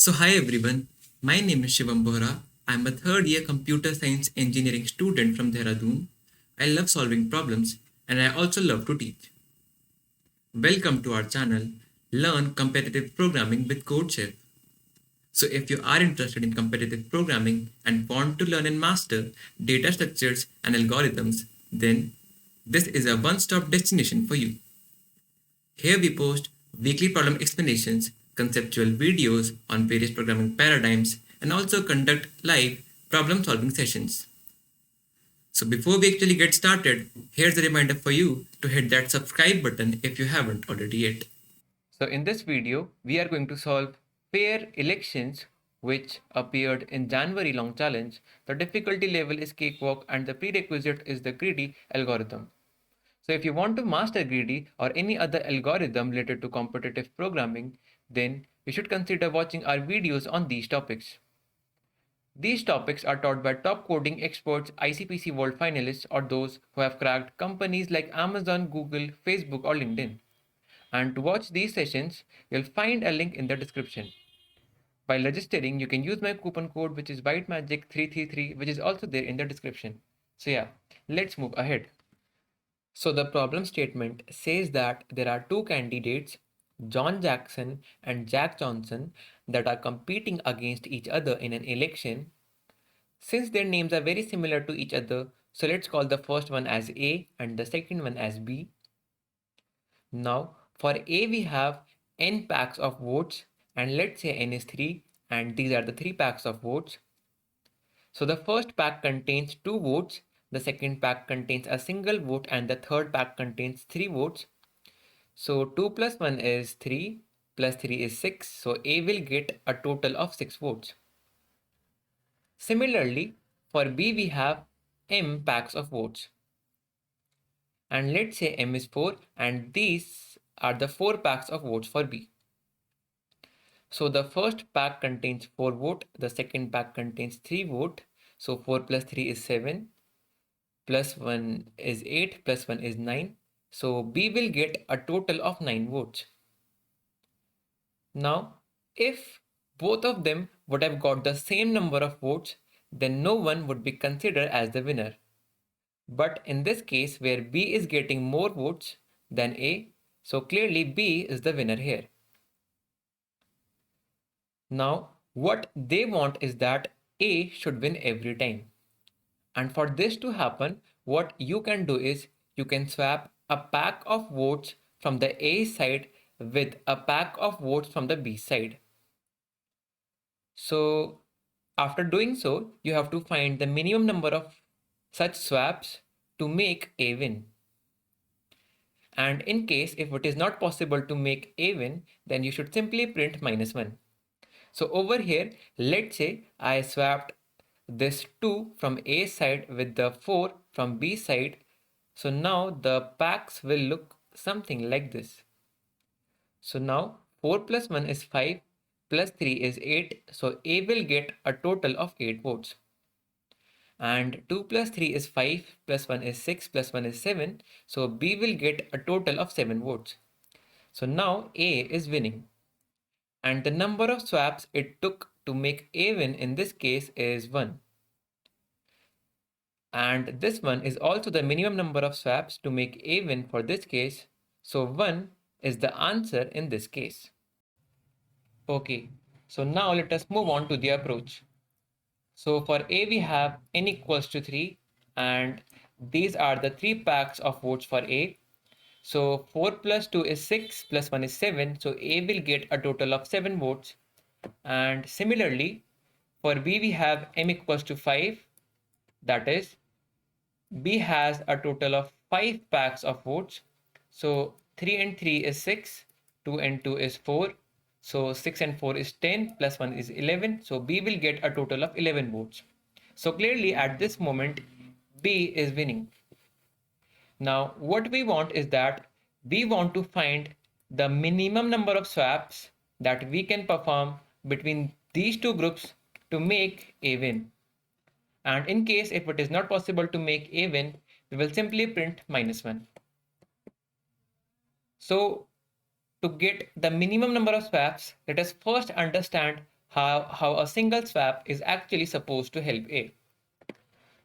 So hi everyone, my name is Shivam Bohra. I'm a third year computer science engineering student from Dehradun. I love solving problems and I also love to teach. Welcome to our channel, Learn Competitive Programming with CodeChef. So if you are interested in competitive programming and want to learn and master data structures and algorithms, then this is a one-stop destination for you. Here we post weekly problem explanations, conceptual videos on various programming paradigms, and also conduct live problem solving sessions. So before we actually get started, here's a reminder for you to hit that subscribe button if you haven't already yet. So in this video, we are going to solve fair elections which appeared in January long challenge. The difficulty level is cakewalk and the prerequisite is the greedy algorithm. So if you want to master greedy or any other algorithm related to competitive programming, then you should consider watching our videos on these topics. These topics are taught by top coding experts, ICPC World finalists, or those who have cracked companies like Amazon, Google, Facebook, or LinkedIn. And to watch these sessions, you'll find a link in the description. While registering, you can use my coupon code which is WhiteMagic333, which is also there in the description. So yeah, let's move ahead. So the problem statement says that there are two candidates, John Jackson and Jack Johnson, that are competing against each other in an election. Since their names are very similar to each other, so let's call the first one as A and the second one as B. Now for A we have n packs of votes and let's say n is 3 and these are the 3 packs of votes. So the first pack contains 2 votes, the second pack contains a single vote and the third pack contains 3 votes. So 2 plus 1 is 3 plus 3 is 6. So A will get a total of 6 votes. Similarly, for B we have m packs of votes. And let's say m is 4 and these are the 4 packs of votes for B. So the first pack contains 4 vote, the second pack contains 3 vote. So 4 plus 3 is 7. Plus 1 is 8, plus 1 is 9. So B will get a total of 9 votes. Now, if both of them would have got the same number of votes, then no one would be considered as the winner. But in this case, where B is getting more votes than A, so clearly B is the winner here. Now, what they want is that A should win every time. And for this to happen, what you can do is you can swap a pack of votes from the A side with a pack of votes from the B side. So after doing so, you have to find the minimum number of such swaps to make A win. And in case if it is not possible to make A win, then you should simply print -1. So over here, let's say I swapped this 2 from A side with the 4 from B side. So now the packs will look something like this. So now 4 plus 1 is 5 plus 3 is 8. So A will get a total of 8 votes. And 2 plus 3 is 5 plus 1 is 6 plus 1 is 7. So B will get a total of 7 votes. So now A is winning. And the number of swaps it took to make A win in this case is 1. And this one is also the minimum number of swaps to make A win for this case. So 1 is the answer in this case. Okay, so now let us move on to the approach. So for A we have n equals to 3 and these are the 3 packs of votes for A. So 4 plus 2 is 6 plus 1 is 7. So A will get a total of 7 votes. And similarly for B we have m equals to 5, that is B has a total of 5 packs of votes. So 3 and 3 is 6, 2 and 2 is 4. So 6 and 4 is 10, plus 1 is 11. So B will get a total of 11 votes. So clearly at this moment, B is winning. Now what we want is that we want to find the minimum number of swaps that we can perform between these two groups to make A win. And in case if it is not possible to make A win, we will simply print -1. So to get the minimum number of swaps, let us first understand how a single swap is actually supposed to help A.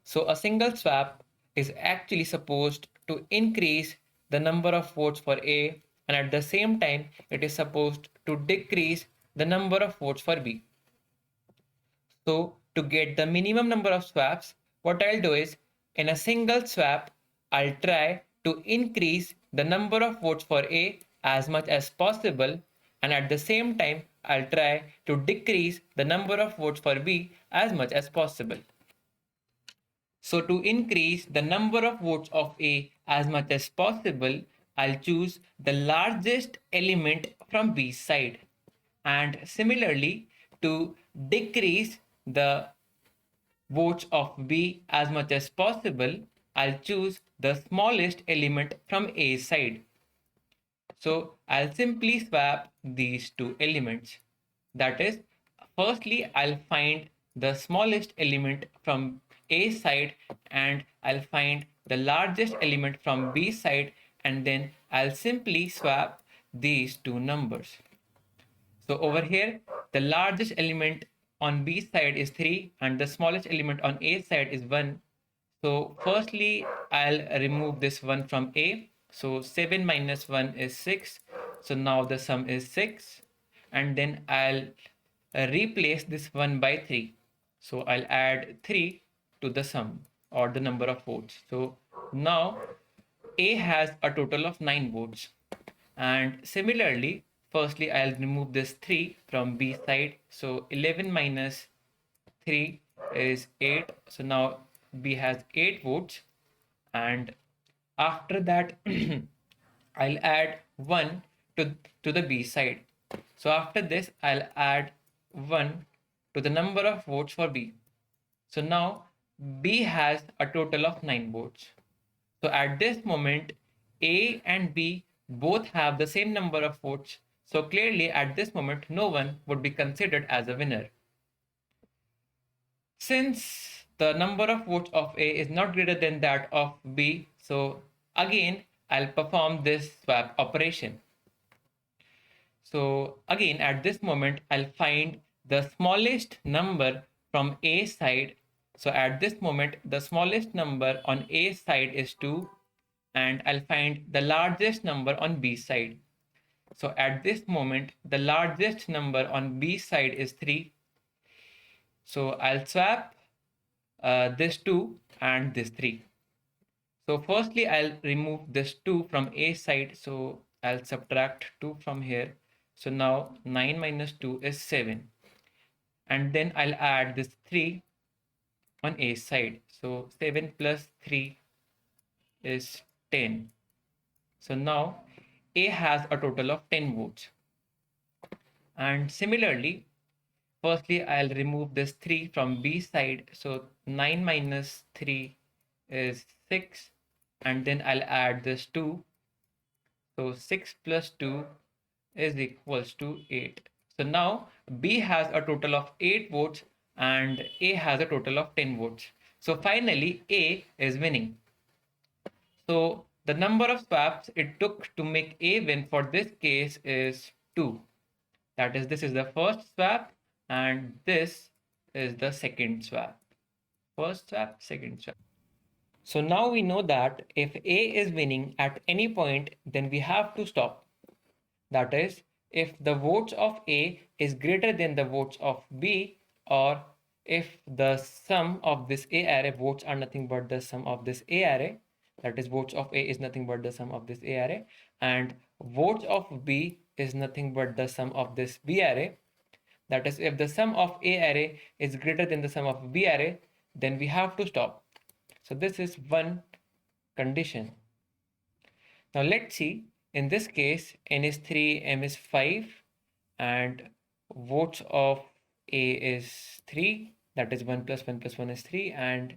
So a single swap is actually supposed to increase the number of votes for A, and at the same time it is supposed to decrease the number of votes for B. So to get the minimum number of swaps, what I'll do is in a single swap, I'll try to increase the number of votes for A as much as possible, and at the same time, I'll try to decrease the number of votes for B as much as possible. So to increase the number of votes of A as much as possible, I'll choose the largest element from B's side. And similarly, to decrease the votes of B as much as possible, I'll choose the smallest element from A's side. So I'll simply swap these two elements. That is, firstly, I'll find the smallest element from A side and I'll find the largest element from B side, and then I'll simply swap these two numbers. So over here, the largest element on B side is 3 and the smallest element on A side is 1. So firstly, I'll remove this 1 from A. So 7 minus 1 is 6. So now the sum is 6. And then I'll replace this 1 by 3. So I'll add 3 to the sum or the number of votes. So now A has a total of 9 votes. And similarly, firstly, I'll remove this 3 from B side. So 11 minus 3 is 8. So now B has 8 votes. And after that, I'll add 1 to the B side. So after this, I'll add 1 to the number of votes for B. So now B has a total of 9 votes. So at this moment, A and B both have the same number of votes. So clearly at this moment, no one would be considered as a winner. Since the number of votes of A is not greater than that of B, so again, I'll perform this swap operation. So again, at this moment, I'll find the smallest number from A side. So at this moment, the smallest number on A side is 2, and I'll find the largest number on B side. So at this moment, the largest number on B side is 3. So I'll swap this 2 and this 3. So firstly, I'll remove this 2 from A side. So I'll subtract 2 from here. So now 9 minus 2 is 7. And then I'll add this 3 on A side. So 7 plus 3 is 10. So now A has a total of 10 votes. And similarly, firstly, I'll remove this 3 from B side. So 9 minus 3 is 6. And then I'll add this 2. So 6 plus 2 is equals to 8. So now B has a total of 8 votes and A has a total of 10 votes. So finally, A is winning. So the number of swaps it took to make A win for this case is 2. That is, this is the first swap and this is the second swap. First swap, second swap. So now we know that if A is winning at any point, then we have to stop. That is, if the votes of A is greater than the votes of B, or if the sum of this A array votes are nothing but the sum of this A array, that is votes of A is nothing but the sum of this A array, and votes of B is nothing but the sum of this B array. That is, if the sum of A array is greater than the sum of B array, then we have to stop. So this is one condition. Now let's see, in this case, n is 3, m is 5, and votes of A is 3, that is 1 plus 1 plus 1 is 3, and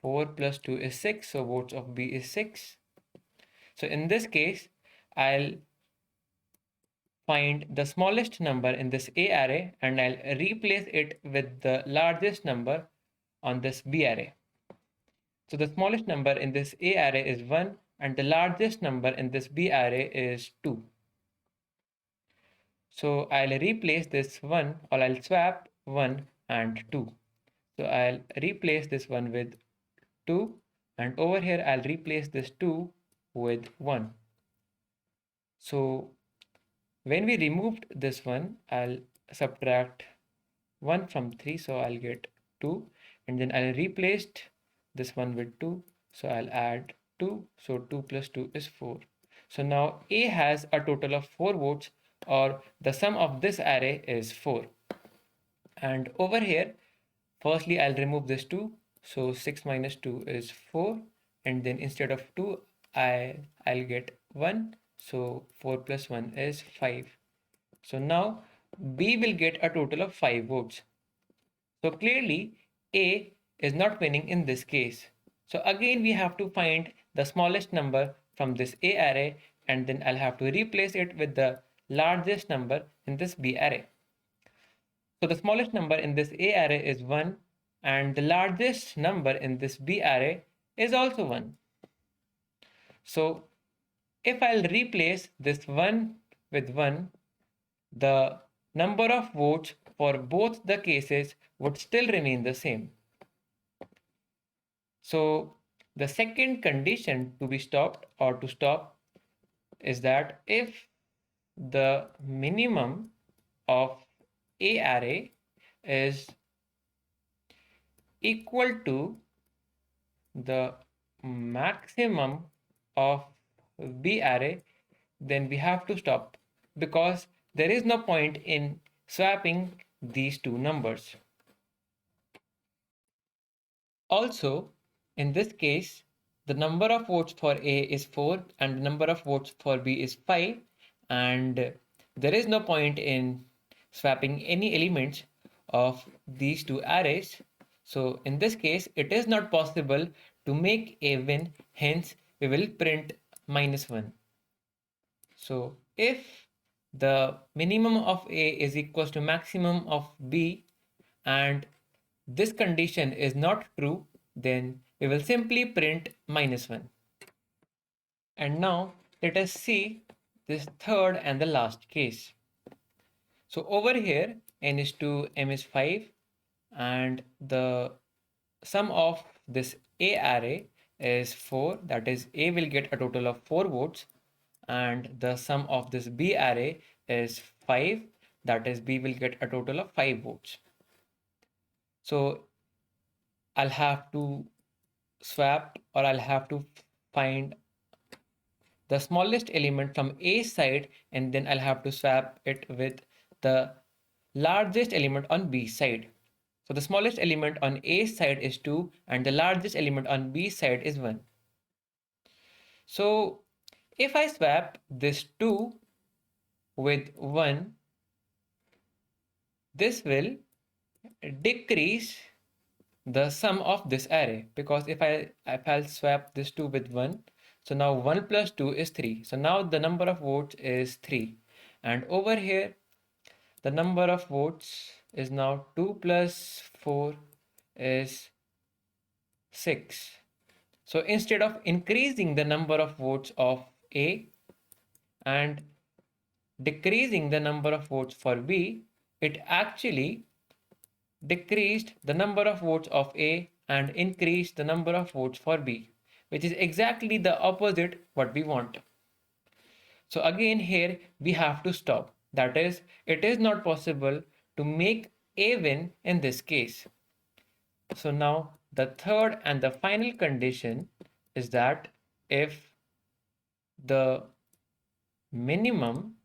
4 plus 2 is 6, so votes of B is 6. So in this case, I'll find the smallest number in this A array and I'll replace it with the largest number on this B array. So the smallest number in this A array is 1 and the largest number in this B array is 2. So I'll replace this 1, or I'll swap 1 and 2. So I'll replace this 1 with 2, and over here I'll replace this 2 with 1. So when we removed this one, I'll subtract 1 from 3, so I'll get 2, and then I'll replace this one with 2, so I'll add 2, so 2 plus 2 is 4. So now A has a total of 4 votes, or the sum of this array is 4. And over here, firstly I'll remove this 2, so 6 minus 2 is 4, and then instead of 2 I'll get 1, so 4 plus 1 is 5. So now B will get a total of 5 votes. So clearly A is not winning in this case. So again we have to find the smallest number from this A array, and then I'll have to replace it with the largest number in this B array. So the smallest number in this A array is 1, and the largest number in this B array is also 1. So if I'll replace this 1 with 1, the number of votes for both the cases would still remain the same. So the second condition to be stopped, or to stop, is that if the minimum of A array is equal to the maximum of B array, then we have to stop, because there is no point in swapping these two numbers. Also, in this case, the number of votes for A is 4 and the number of votes for B is 5, and there is no point in swapping any elements of these two arrays. So in this case, it is not possible to make A win, hence we will print -1. So if the minimum of A is equals to maximum of B, and this condition is not true, then we will simply print -1. And now let us see this third and the last case. So over here, n is 2, m is 5, and the sum of this A array is 4, that is A will get a total of 4 votes, and the sum of this B array is 5, that is B will get a total of 5 votes. So I'll have to swap, or I'll have to find the smallest element from A side, and then I'll have to swap it with the largest element on B side. So the smallest element on A side is 2 and the largest element on B side is 1. So if I swap this 2 with 1, this will decrease the sum of this array, because if I'll swap this 2 with 1, so now 1 plus 2 is 3. So now the number of votes is 3, and over here the number of votes is now 2 plus 4 is 6. So instead of increasing the number of votes of A and decreasing the number of votes for B, it actually decreased the number of votes of A and increased the number of votes for B, which is exactly the opposite what we want. So again here we have to stop. That is, it is not possible to make A win in this case. So now the third and the final condition is that if the minimum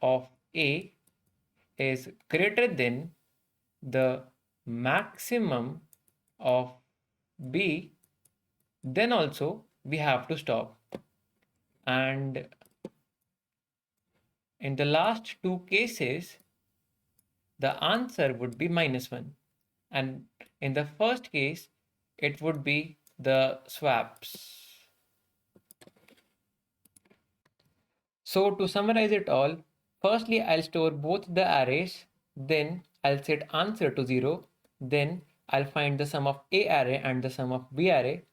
of A is greater than the maximum of B, then also we have to stop. And in the last two cases, the answer would be -1. And in the first case, it would be the swaps. So to summarize it all, firstly I'll store both the arrays, then I'll set answer to 0, then I'll find the sum of A array and the sum of B array,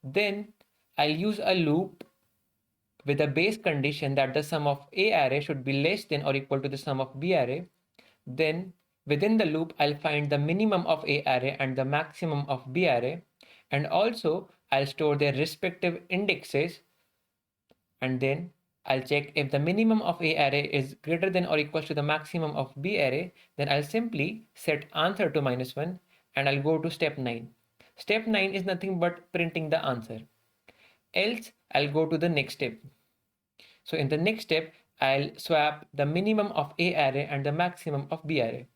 then I'll use a loop with a base condition that the sum of A array should be less than or equal to the sum of B array, then within the loop, I'll find the minimum of A array and the maximum of B array, and also I'll store their respective indexes, and then I'll check if the minimum of A array is greater than or equals to the maximum of B array, then I'll simply set answer to -1 and I'll go to step 9. Step 9 is nothing but printing the answer. Else I'll go to the next step. So in the next step, I'll swap the minimum of A array and the maximum of B array.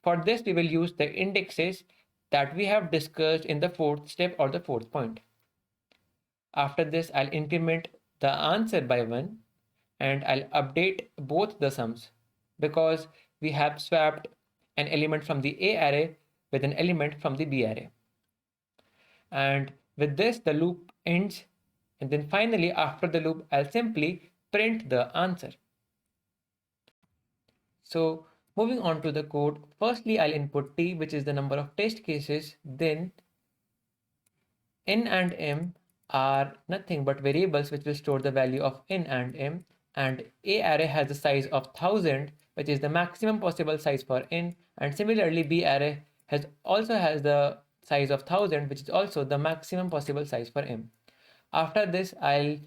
For this, we will use the indexes that we have discussed in the fourth step or the fourth point. After this, I'll increment the answer by 1 and I'll update both the sums because we have swapped an element from the A array with an element from the B array. And with this, the loop ends. And then finally, after the loop, I'll simply print the answer. So moving on to the code, firstly, I'll input t, which is the number of test cases. Then n and m are nothing but variables which will store the value of n and m. And A array has the size of 1000, which is the maximum possible size for n. And similarly, B array also has the size of 1000, which is also the maximum possible size for m. After this, I'll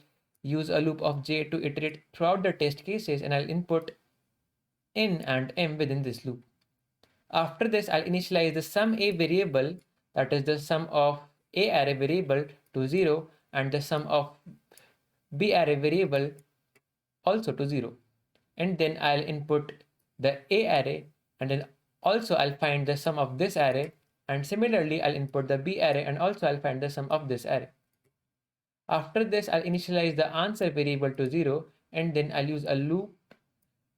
use a loop of j to iterate throughout the test cases, and I'll input n and m within this loop. After this, I'll initialize the sum a variable, that is the sum of A array variable, to 0 and the sum of B array variable also to 0. And then I'll input the A array, and then also I'll find the sum of this array, and similarly I'll input the B array and also I'll find the sum of this array. After this, I'll initialize the answer variable to 0, and then I'll use a loop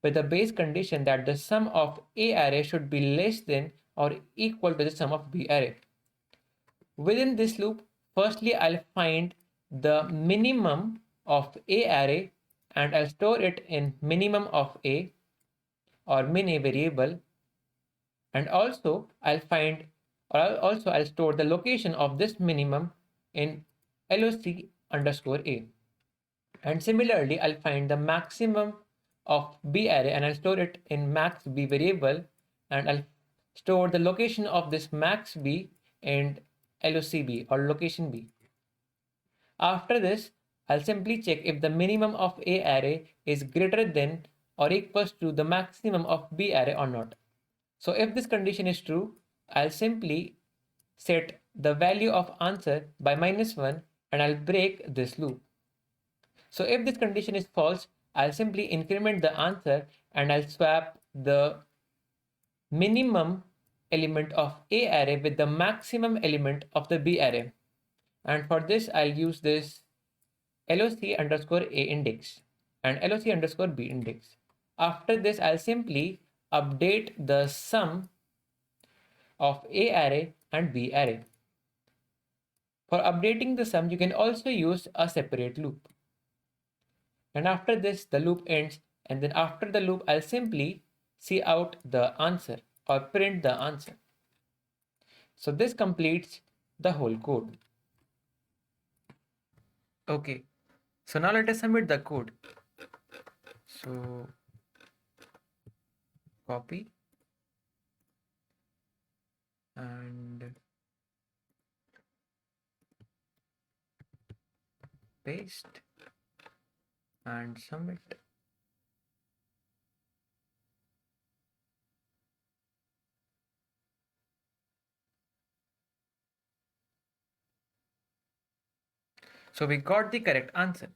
with the base condition that the sum of A array should be less than or equal to the sum of B array. Within this loop, firstly I'll find the minimum of A array and I'll store it in minimum of A or min A variable, and also I'll store the location of this minimum in loc_a. And similarly, I'll find the maximum of B array and I'll store it in max B variable, and I'll store the location of this max B in locb or location B. After this, I'll simply check if the minimum of A array is greater than or equals to the maximum of B array or not. So if this condition is true, I'll simply set the value of answer by -1 and I'll break this loop. So if this condition is false, I'll simply increment the answer and I'll swap the minimum element of A array with the maximum element of the B array. And for this, I'll use this loc_a index and loc_b index. After this, I'll simply update the sum of A array and B array. For updating the sum, you can also use a separate loop. And after this, the loop ends, and then after the loop, I'll simply see out the answer or print the answer. So this completes the whole code. Okay, so now let us submit the code. So copy and paste and submit. So we got the correct answer.